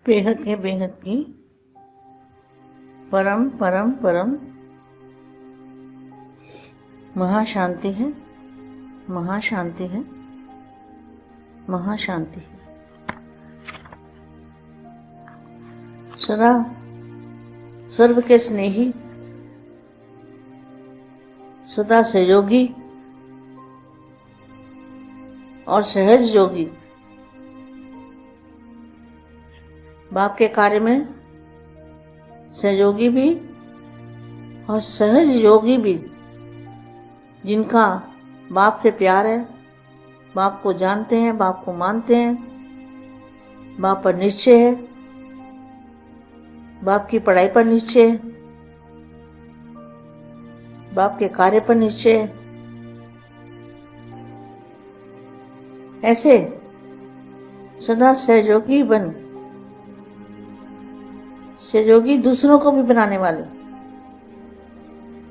बेहद के बेहद की परम परम परम महाशांति है, महाशांति है, महाशांति है। सदा सर्व के स्नेही, सदा सहयोगी और सहज योगी, बाप के कार्य में सहयोगी भी और सहज योगी भी, जिनका बाप से प्यार है, बाप को जानते हैं, बाप को मानते हैं, बाप पर निश्चय है, बाप की पढ़ाई पर निश्चय है, बाप के कार्य पर निश्चय है। ऐसे सदा सहयोगी बन, सहयोगी दूसरों को भी बनाने वाले,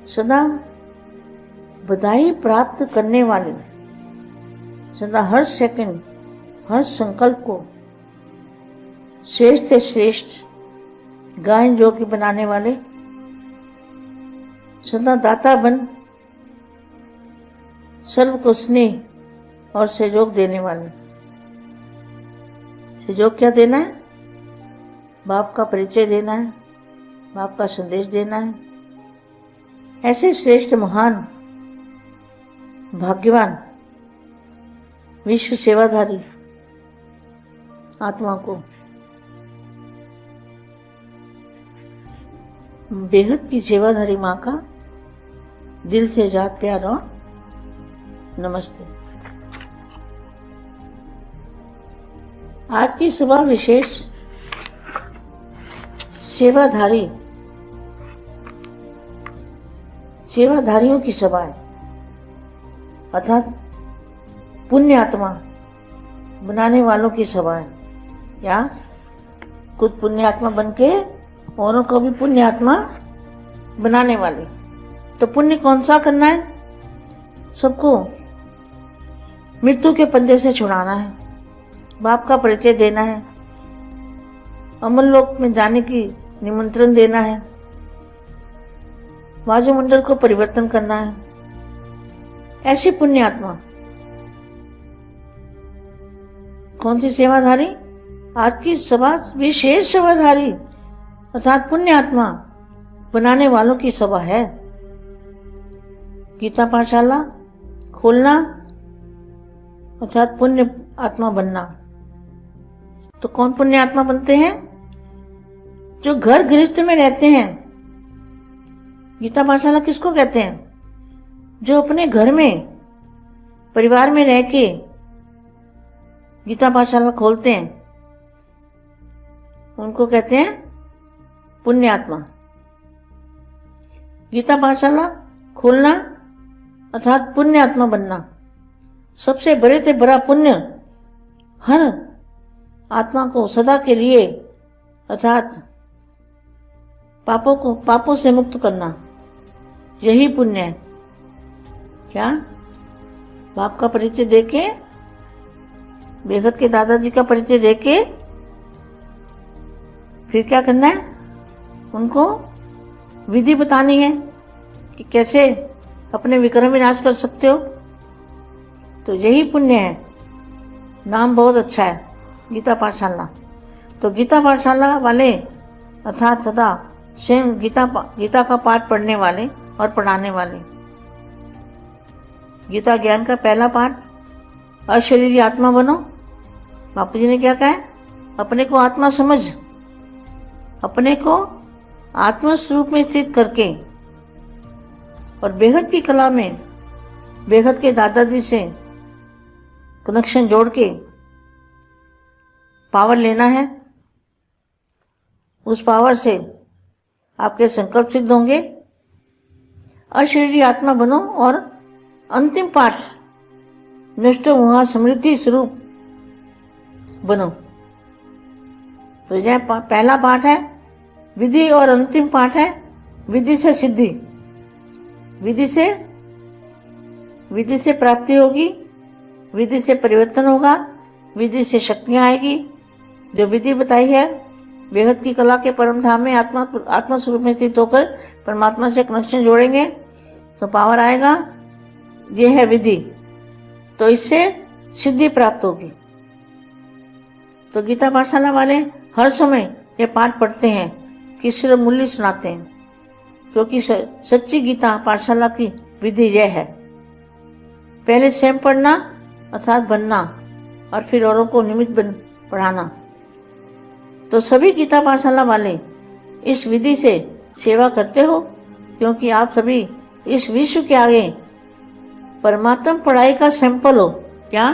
सदा बधाई प्राप्त करने वाले, सदा हर सेकंड हर संकल्प को श्रेष्ठ से श्रेष्ठ गायन योग्य बनाने वाले, सदा दाता बन सर्व को स्नेह और सहयोग देने वाले। सहयोग क्या देना है? बाप का परिचय देना है, बाप का संदेश देना है। ऐसे श्रेष्ठ महान भाग्यवान विश्व सेवाधारी आत्मा को बेहद की सेवाधारी माँ का दिल से जात प्यार और नमस्ते। आज की सुबह विशेष सेवाधारियों की सभा है, अर्थात पुण्य आत्मा बनाने वालों की सभा है। या खुद पुण्य आत्मा बन के औरों को भी पुण्य आत्मा बनाने वाले। तो पुण्य कौन सा करना है? सबको मृत्यु के पंजे से छुड़ाना है, बाप का परिचय देना है, अमर लोक में जाने की निमंत्रण देना है, वायुमंडल को परिवर्तन करना है। ऐसी पुण्य आत्मा कौन सी सेवाधारी? आज की सभा विशेष सेवाधारी अर्थात पुण्य आत्मा बनाने वालों की सभा है। गीता पाठशाला खोलना अर्थात पुण्य आत्मा बनना। तो कौन पुण्य आत्मा बनते हैं? जो घर गृहस्थ में रहते हैं। गीता पाठशाला किसको कहते हैं? जो अपने घर में परिवार में रह के गीता पाठशाला खोलते हैं, उनको कहते हैं पुण्य आत्मा। गीता पाठशाला खोलना अर्थात पुण्य आत्मा बनना। सबसे बड़े से बड़ा पुण्य हर आत्मा को सदा के लिए अर्थात पापों से मुक्त करना, यही पुण्य है। क्या? बाप का परिचय देके, बेहद के दादाजी का परिचय देके फिर क्या करना है? उनको विधि बतानी है कि कैसे अपने विक्रम विनाश कर सकते हो। तो यही पुण्य है। नाम बहुत अच्छा है, गीता पाठशाला। तो गीता पाठशाला वाले अर्थात सदा स्वयं गीता का पाठ पढ़ने वाले और पढ़ाने वाले। गीता ज्ञान का पहला पाठ, अशरीरी आत्मा बनो। बापू जी ने क्या कहा है? अपने को आत्मा समझ, अपने को आत्म स्वरूप में स्थित करके और बेहद की कला में बेहद के दादाजी से कनेक्शन जोड़ के पावर लेना है। उस पावर से आपके संकल्प सिद्ध होंगे। अशरीरी आत्मा बनो और अंतिम पाठ नष्ट हुआ समृद्धि स्वरूप बनो। तो यह पहला पाठ है विधि और अंतिम पाठ है विधि से सिद्धि। विधि से प्राप्ति होगी, विधि से परिवर्तन होगा, विधि से शक्तियां आएगी। जो विधि बताई है बेहद की कला के परम धाम में आत्मा स्वरूप में स्थित होकर परमात्मा से कनेक्शन जोड़ेंगे तो पावर आएगा। ये है विधि, तो इससे सिद्धि प्राप्त होगी। तो गीता पाठशाला वाले हर समय ये पाठ पढ़ते हैं, किसी मूल्य सुनाते हैं, क्योंकि सच्ची गीता पाठशाला की विधि यह है। पहले स्वयं पढ़ना अर्थात बनना, और फिर औरों को निमित्त बन पढ़ाना। तो सभी गीता पाठशाला वाले इस विधि से सेवा करते हो, क्योंकि आप सभी इस विश्व के आगे परमात्मा पढ़ाई का सैंपल हो। क्या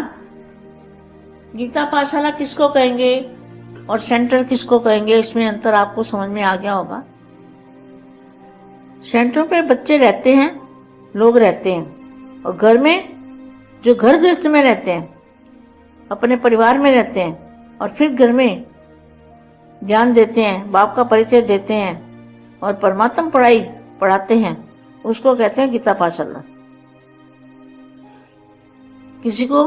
गीता पाठशाला किसको कहेंगे और सेंटर किसको कहेंगे, इसमें अंतर आपको समझ में आ गया होगा। सेंटरों पे बच्चे रहते हैं, लोग रहते हैं, और घर में जो घर गृहस्थ में रहते हैं, अपने परिवार में रहते हैं, और फिर घर में ज्ञान देते हैं, बाप का परिचय देते हैं और परमात्मा पढ़ाई पढ़ाते हैं, उसको कहते हैं गीता पाठशाला। किसी को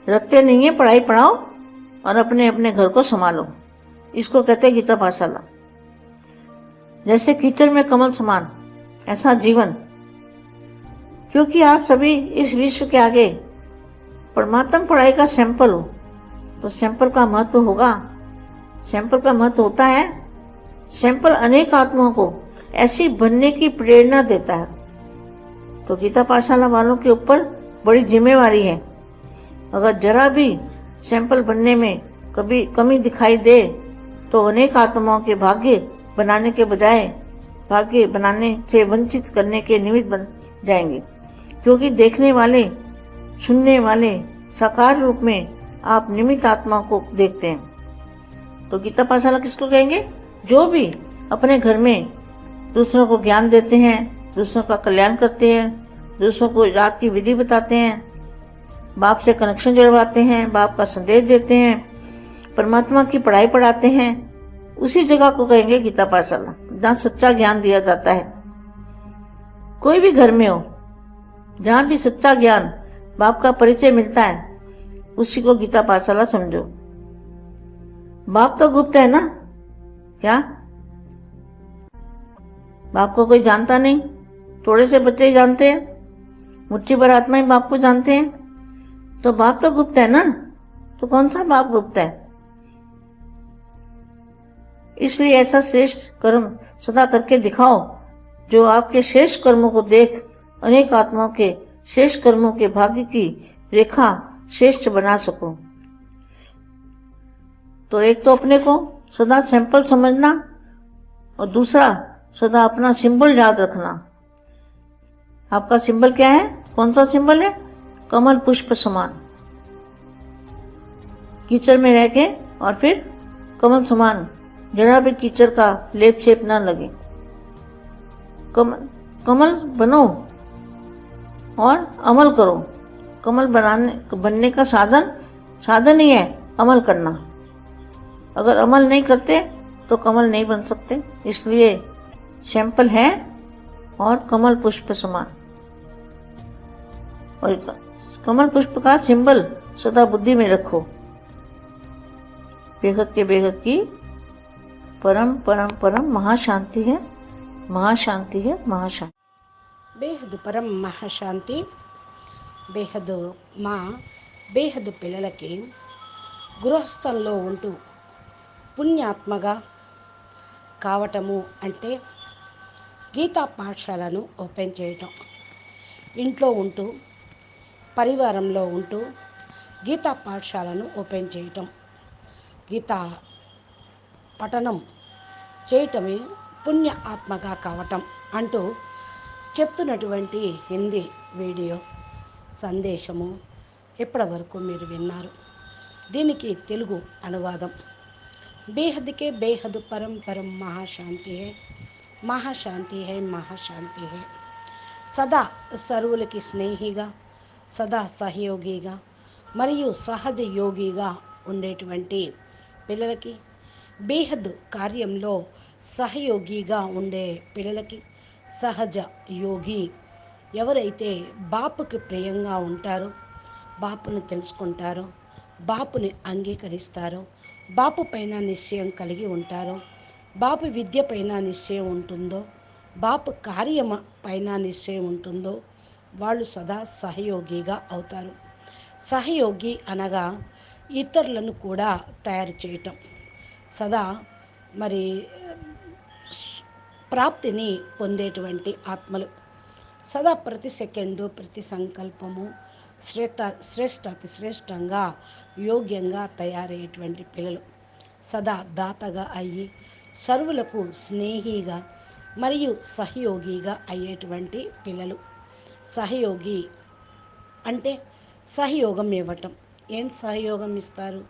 रखते नहीं है, पढ़ाई पढ़ाओ और अपने अपने घर को संभालो, इसको कहते हैं गीता पाठशाला। जैसे कीचड़ में कमल समान, ऐसा जीवन। क्योंकि आप सभी इस विश्व के आगे परमात्मा पढ़ाई का सैंपल हो, तो सैंपल का महत्व होगा। सैंपल का महत्व होता है, सैंपल अनेक आत्माओं को ऐसी बनने की प्रेरणा देता है। तो गीता पाठशाला वालों के ऊपर बड़ी जिम्मेवारी है। अगर जरा भी सैंपल बनने में कभी कमी दिखाई दे तो अनेक आत्माओं के भाग्य बनाने के बजाय भाग्य बनाने से वंचित करने के निमित्त बन जाएंगे। क्योंकि देखने वाले, सुनने वाले साकार रूप में आप निमित्त आत्मा को देखते हैं। तो गीता पाठशाला किसको कहेंगे? जो भी अपने घर में दूसरों को ज्ञान देते हैं, दूसरों का कल्याण करते हैं, दूसरों को रात की विधि बताते हैं, बाप से कनेक्शन जुड़वाते हैं, बाप का संदेश देते हैं, परमात्मा की पढ़ाई पढ़ाते हैं, उसी जगह को कहेंगे गीता पाठशाला, जहाँ सच्चा ज्ञान दिया जाता है। कोई भी घर में हो, जहाँ भी सच्चा ज्ञान बाप का परिचय मिलता है, उसी को गीता पाठशाला समझो। बाप तो गुप्त है ना, क्या बाप को कोई जानता नहीं? थोड़े से बच्चे ही जानते हैं, मुट्ठी भर आत्मा ही बाप को जानते हैं। तो बाप तो गुप्त है ना, तो कौन सा बाप गुप्त है? इसलिए ऐसा श्रेष्ठ कर्म सदा करके दिखाओ, जो आपके श्रेष्ठ कर्मों को देख अनेक आत्माओं के श्रेष्ठ कर्मों के भाग्य की रेखा श्रेष्ठ बना सको। तो एक तो अपने को सदा सैंपल समझना, और दूसरा सदा अपना सिंबल याद रखना। आपका सिंबल क्या है? कौन सा सिंबल है? कमल पुष्प समान। कीचड़ में रह के और फिर कमल समान, जरा भी कीचड़ का लेप छेप ना लगे। कमल बनो और अमल करो। कमल बनने का साधन ही है अमल करना। अगर अमल नहीं करते तो कमल नहीं बन सकते। इसलिए सैंपल है और कमल पुष्प समान, और कमल पुष्प का सिंबल सदा बुद्धि में रखो। बेहद के बेहद की परम परम परम महाशांति है, महाशांति है, महाशांति। बेहद परम महाशांति। బేహద్ మా బేహద్ పిల్లలకి గృహస్థంలో ఉంటూ పుణ్యాత్మగా కావటము అంటే గీతా పాఠశాలను ఓపెన్ చేయటం. ఇంట్లో ఉంటూ పరివారంలో ఉంటూ గీతా పాఠశాలను ఓపెన్ చేయటం, గీతా పఠనం చేయటమే పుణ్య ఆత్మగా కావటం అంటూ చెప్తున్నటువంటి హిందీ వీడియో సందేశము ఇప్పటివరకు మీరు విన్నారు. దీనికి తెలుగు అనువాదం. बेहद के बेहद परम परम महाशांति है, महाशांति है, महाशांति है. సదా సర్వులకి స్నేహిగా, సదా సహయోగిగా మరియు సహజ యోగిగా ఉండేటువంటి పిల్లలకి, బేహద్ కార్యంలో సహయోగిగా ఉండే పిల్లలకి, సహజ యోగి ఎవరైతే బాపుకి ప్రియంగా ఉంటారో, బాపుని తెలుసుకుంటారో, బాపుని అంగీకరిస్తారో బాపు పైన నిశ్చయం కలిగి ఉంటారో, బాపు విద్య పైన నిశ్చయం ఉంటుందో, బాపు కార్యం పైన నిశ్చయం ఉంటుందో వాళ్ళు సదా సహయోగిగా అవుతారు. సహయోగి అనగా ఇతరులను కూడా తయారు చేయటం, సదా మరి ప్రాప్తిని పొందేటువంటి ఆత్మలు, సదా ప్రతి సెకండు ప్రతి సంకల్పము అతి శ్రేష్టంగా యోగ్యంగా తయారయ్యేటువంటి పిల్లలు, సదా దాతగా అయ్యి సర్వులకు స్నేహిగా మరియు సహయోగిగా అయ్యేటువంటి పిల్లలు. సహయోగి అంటే సహయోగం ఇవ్వటం. ఏం సహయోగం ఇస్తారు?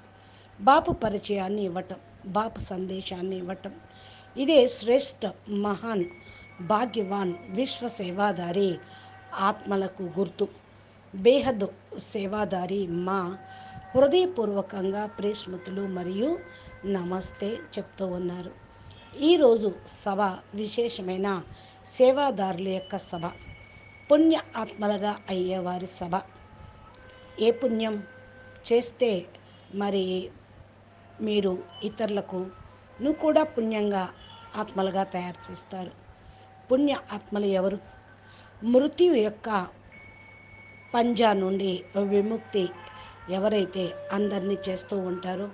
బాపు పరిచయాన్ని ఇవ్వటం, బాపు సందేశాన్ని ఇవ్వటం. ఇదే శ్రేష్ఠ మహాన్ భాగ్యవాన్ విశ్వ సేవాదారి ఆత్మలకు గుర్తు. బేహద్ సేవాదారి మా హృదయపూర్వకంగా ప్రేస్మృతులు మరియు నమస్తే చెప్తూ ఉన్నారు. ఈరోజు సభ విశేషమైన సేవాదారుల యొక్క సభ, పుణ్య ఆత్మలుగా అయ్యేవారి సభ. ఏ పుణ్యం చేస్తే మరి మీరు ఇతరులకు కూడా పుణ్యంగా ఆత్మలుగా తయారు చేస్తారు. పుణ్య ఆత్మలు ఎవరు? మృత్యు యొక్క పంజా నుండి విముక్తి ఎవరైతే అందరినీ చేస్తూ ఉంటారో,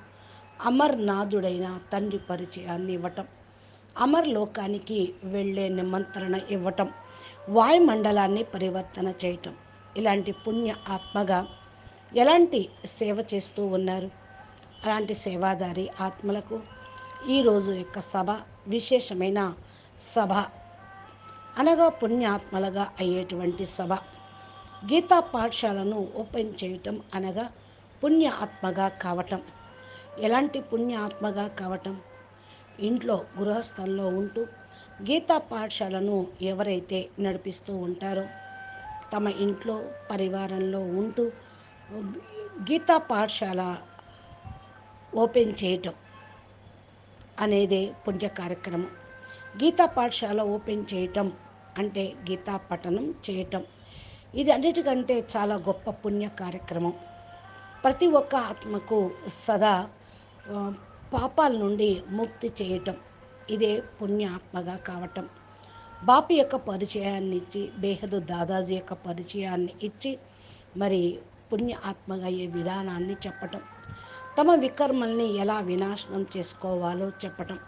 అమర్నాథుడైన తండ్రి పరిచయాన్ని ఇవ్వటం, అమర్లోకానికి వెళ్ళే నిమంత్రణ ఇవ్వటం, వాయుమండలాన్ని పరివర్తన చేయటం, ఇలాంటి పుణ్య ఆత్మగా ఎలాంటి సేవ చేస్తూ ఉన్నారు. అలాంటి సేవాదారి ఆత్మలకు ఈరోజు యొక్క సభ విశేషమైన సభ, అనగా పుణ్యాత్మలుగా అయ్యేటువంటి సభ. గీతా పాఠశాలను ఓపెన్ చేయటం అనగా పుణ్య ఆత్మగా కావటం. ఎలాంటి పుణ్య ఆత్మగా కావటం? ఇంట్లో గృహస్థంలో ఉంటూ గీతా పాఠశాలను ఎవరైతే నడిపిస్తూ ఉంటారో, తమ ఇంట్లో పరివారంలో ఉంటూ గీతా పాఠశాల ఓపెన్ చేయటం అనేదే పుణ్య కార్యక్రమం. గీతా పాఠశాల ఓపెన్ చేయటం అంటే గీతా పఠనం చేయటం. ఇది అన్నిటికంటే చాలా గొప్ప పుణ్య కార్యక్రమం. ప్రతి ఒక్క ఆత్మకు సదా పాపాల నుండి ముక్తి చేయటం, ఇదే పుణ్య ఆత్మగా కావటం. బాపు యొక్క పరిచయాన్ని ఇచ్చి, బేహదు దాదాజీ యొక్క పరిచయాన్ని ఇచ్చి మరి పుణ్య ఆత్మగా అయ్యే విధానాన్ని చెప్పటం, తమ వికర్మల్ని ఎలా వినాశనం చేసుకోవాలో చెప్పటం,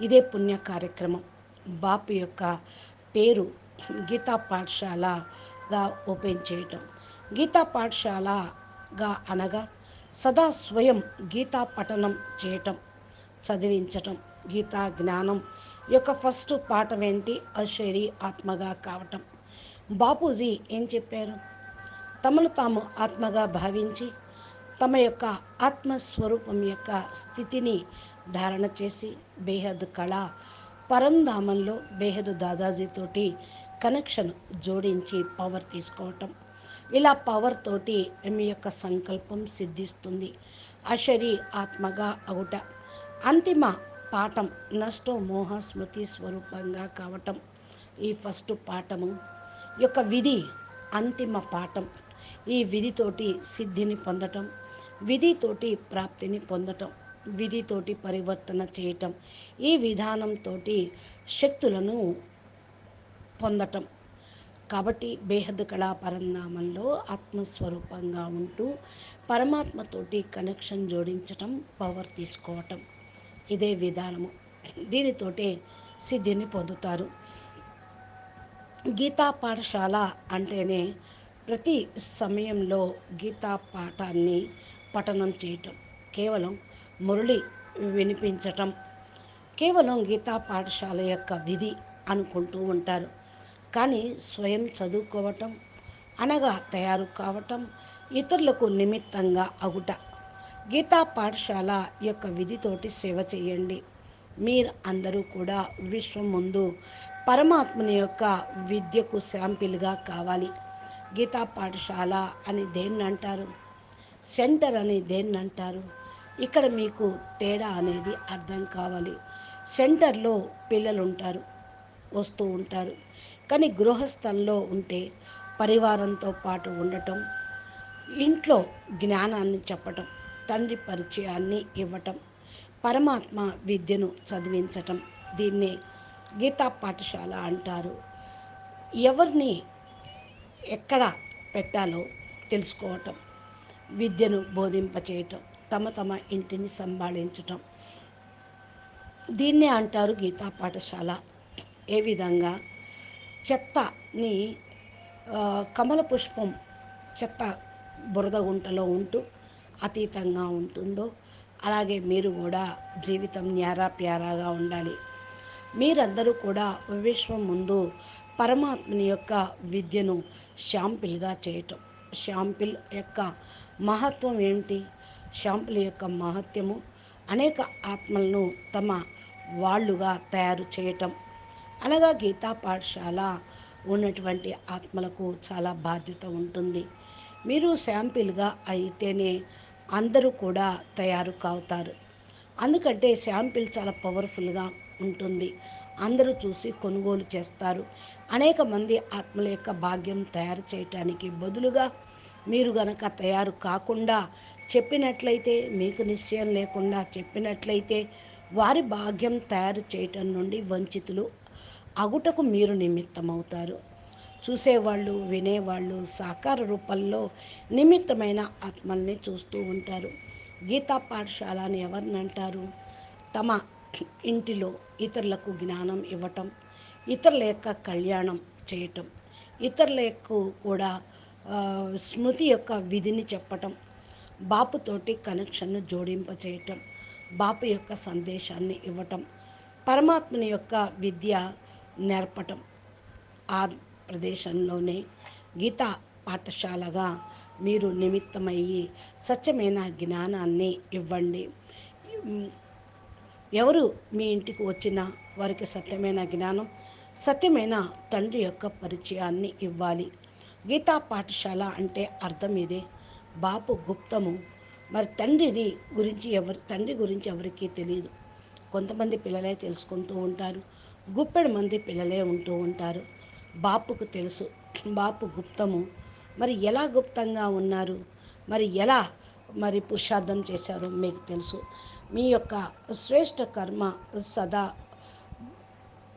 ఇదే పుణ్య కార్యక్రమం. బాపు యొక్క పేరు గీతా పాఠశాలగా ఓపెన్ చేయటం. గీతా పాఠశాలగా అనగా సదా స్వయం గీతా పఠనం చేయటం, చదివించటం. గీతా జ్ఞానం యొక్క ఫస్ట్ పాఠం ఏంటి? అశరీరి ఆత్మగా కావటం. బాపూజీ ఏం చెప్పారు? తమను తాము ఆత్మగా భావించి తమ యొక్క ఆత్మస్వరూపం యొక్క స్థితిని ధారణ చేసి బేహద్ కళ పరంధామంలో బేహద్ దాదాజీతోటి కనెక్షన్ జోడించి పవర్ తీసుకోవటం. ఇలా పవర్ తోటి మీ యొక్క సంకల్పం సిద్ధిస్తుంది. అశరీ ఆత్మగా అవుట. అంతిమ పాఠం నష్టో మోహ స్మృతి స్వరూపంగా కావటం. ఈ ఫస్ట్ పాఠము యొక్క విధి అంతిమ పాఠం. ఈ విధితోటి సిద్ధిని పొందటం, విధితోటి ప్రాప్తిని పొందటం, విధితోటి పరివర్తన చేయటం, ఈ విధానంతో శక్తులను పొందటం. కాబట్టి బేహద్ కళా పరంధామంలో ఆత్మస్వరూపంగా ఉంటూ పరమాత్మతోటి కనెక్షన్ జోడించటం, పవర్ తీసుకోవటం, ఇదే విధానము. దీనితోటే సిద్ధిని పొందుతారు. గీతా పాఠశాల అంటేనే ప్రతి సమయంలో గీతా పాఠాన్ని పఠనం చేయటం, కేవలం మురళి వినిపించటం, కేవలం గీతా పాఠశాల యొక్క విధి అనుకుంటూ ఉంటారు. కానీ స్వయం చదువుకోవటం అనగా తయారు కావటం, ఇతరులకు నిమిత్తంగా అగుట. గీతా పాఠశాల యొక్క విధితోటి సేవ చేయండి. మీరు అందరూ కూడా విశ్వం ముందు పరమాత్మని యొక్క విద్యకు శాంపిల్గా కావాలి. గీతా పాఠశాల అని దేన్ని అంటారు? సెంటర్ అని దేన్ని అంటారు? ఇక్కడ మీకు తేడా అనేది అర్థం కావాలి. సెంటర్లో పిల్లలు ఉంటారు, వస్తూ ఉంటారు. కానీ గృహస్థంలో ఉంటే పరివారంతో పాటు ఉండటం, ఇంట్లో జ్ఞానాన్ని చెప్పటం, తండ్రి పరిచయాన్ని ఇవ్వటం, పరమాత్మ విద్యను చదివించటం, దీన్నే గీతా పాఠశాల అంటారు. ఎవరిని ఎక్కడ పెట్టాలో తెలుసుకోవటం, విద్యను బోధింపచేయటం, తమ తమ ఇంటిని సంభాళించటం, దీన్నే అంటారు గీతా పాఠశాల. ఏ విధంగా చెత్తని కమల పుష్పం చెత్త బురద గుంటలో ఉంటూ అతీతంగా ఉంటుందో, అలాగే మీరు కూడా జీవితం న్యారా ప్యారాగా ఉండాలి. మీరందరూ కూడా విశ్వం ముందు పరమాత్మని యొక్క విద్యను షాంపిల్గా చేయటం. షాంపిల్ యొక్క మహత్వం ఏమిటి? షాంపిల్ యొక్క మహత్యము అనేక ఆత్మలను తమ వాళ్ళుగా తయారు చేయటం. అనగా గీతా పాఠశాల ఉన్నటువంటి ఆత్మలకు చాలా బాధ్యత ఉంటుంది. మీరు శాంపిల్గా అయితేనే అందరూ కూడా తయారు కావుతారు. అందుకంటే శాంపిల్ చాలా పవర్ఫుల్గా ఉంటుంది. అందరూ చూసి కొనుగోలు చేస్తారు. అనేక మంది ఆత్మల యొక్క భాగ్యం తయారు చేయటానికి బదులుగా మీరు గనక తయారు కాకుండా చెప్పినట్లయితే, మీకు నిశ్చయం లేకుండా చెప్పినట్లయితే, వారి భాగ్యం తయారు చేయటం నుండి వంచితులు అగుటకు మీరు నిమిత్తమవుతారు. చూసేవాళ్ళు, వినేవాళ్ళు సాకార రూపంలో నిమిత్తమైన ఆత్మల్ని చూస్తూ ఉంటారు. గీతా పాఠశాల అని ఎవరిని అంటారు? తమ ఇంటిలో ఇతరులకు జ్ఞానం ఇవ్వటం, ఇతరుల యొక్క కళ్యాణం చేయటం, ఇతరుల యొక్క కూడా స్మృతి యొక్క విధిని చెప్పటం, బాపుతోటి కనెక్షన్ను జోడింపచేయటం, బాపు యొక్క సందేశాన్ని ఇవ్వటం, పరమాత్మని యొక్క విద్య నేర్పటం. ఆ ప్రదేశంలోనే గీతా పాఠశాలగా మీరు నిమిత్తమయ్యి సత్యమైన జ్ఞానాన్ని ఇవ్వండి. ఎవరు మీ ఇంటికి వచ్చినా వారికి సత్యమైన జ్ఞానం, సత్యమైన తండ్రి యొక్క పరిచయాన్ని ఇవ్వాలి. గీతా పాఠశాల అంటే అర్థం ఇదే. బాపు గుప్తము. మరి తండ్రి గురించి ఎవరికీ తెలియదు. కొంతమంది పిల్లలే తెలుసుకుంటూ ఉంటారు, గుప్పెడు మంది పిల్లలే ఉంటూ ఉంటారు. బాపుకు తెలుసు బాపు గుప్తము. మరి ఎలా గుప్తంగా ఉన్నారు, మరి ఎలా పురుషార్థం చేశారో మీకు తెలుసు. మీ యొక్క శ్రేష్ఠ కర్మ సదా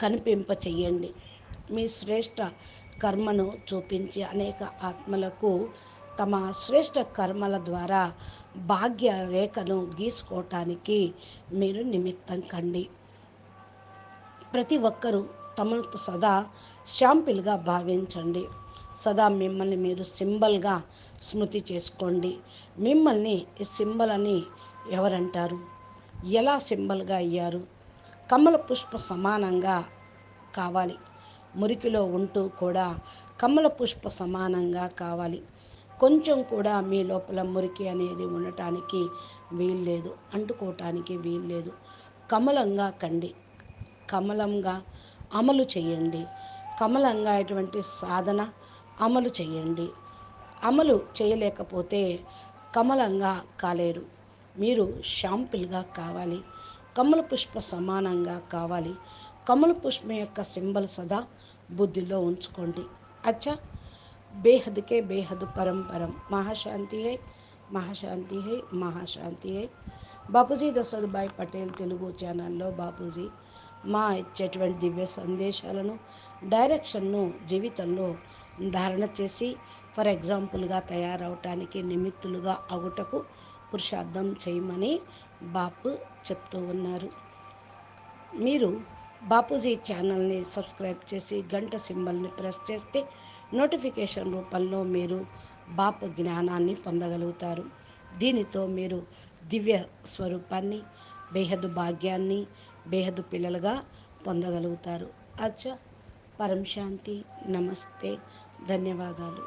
కనిపింప చెయ్యండి. మీ శ్రేష్ఠ కర్మను చూపించి అనేక ఆత్మలకు తమ శ్రేష్ఠ కర్మల ద్వారా భాగ్య రేఖను గీసుకోవటానికి మీరు నిమిత్తం కండి. ప్రతి ఒక్కరూ తమను సదా శాంపిల్గా భావించండి. సదా మిమ్మల్ని మీరు సింబల్గా స్మృతి చేసుకోండి. మిమ్మల్ని సింబల్ అని ఎవరంటారు? ఎలా సింబల్గా అయ్యారు? కమల పుష్ప సమానంగా కావాలి. మురికిలో ఉంటూ కూడా కమల పుష్ప సమానంగా కావాలి. కొంచెం కూడా మీ లోపల మురికి అనేది ఉండటానికి వీల్లేదు, అంటుకోవటానికి వీల్లేదు. కమలంగా కండి, కమలంగా అమలు చేయండి. కమలంగా అటువంటి సాధన అమలు చేయండి. అమలు చేయలేకపోతే కమలంగా కాలేరు. మీరు షాంపిల్గా కావాలి, కమల పుష్ప సమానంగా కావాలి. కమల పుష్పం యొక్క సింబల్ సదా బుద్ధిలో ఉంచుకోండి. అచ్చా, బేహద్కే బేహద్ పరంపరం. మహాశాంతి హై, మహాశాంతి హై, మహాశాంతి హై. బాపూజీ దశరథభాయ్ పటేల్ తెలుగు ఛానల్లో బాపూజీ మా ఇచ్చేటువంటి దివ్య సందేశాలను, డైరెక్షన్ను జీవితంలో ధారణ చేసి ఫర్ ఎగ్జాంపుల్గా తయారవటానికి నిమిత్తులుగా అగుటకు పురుషార్థం చేయమని బాపు చెప్తూ ఉన్నారు. మీరు బాపూజీ ఛానల్ని సబ్స్క్రైబ్ చేసి గంట సింబల్ని ప్రెస్ చేస్తే నోటిఫికేషన్ రూపంలో మీరు బాపు జ్ఞానాన్ని పొందగలుగుతారు. దీనితో మీరు దివ్య స్వరూపాన్ని, బేహద్దు భాగ్యాన్ని, బేహద్దు పిల్లలుగా పొందగలుగుతారు. అచ్చా, పరం శాంతి. నమస్తే, ధన్యవాదాలు.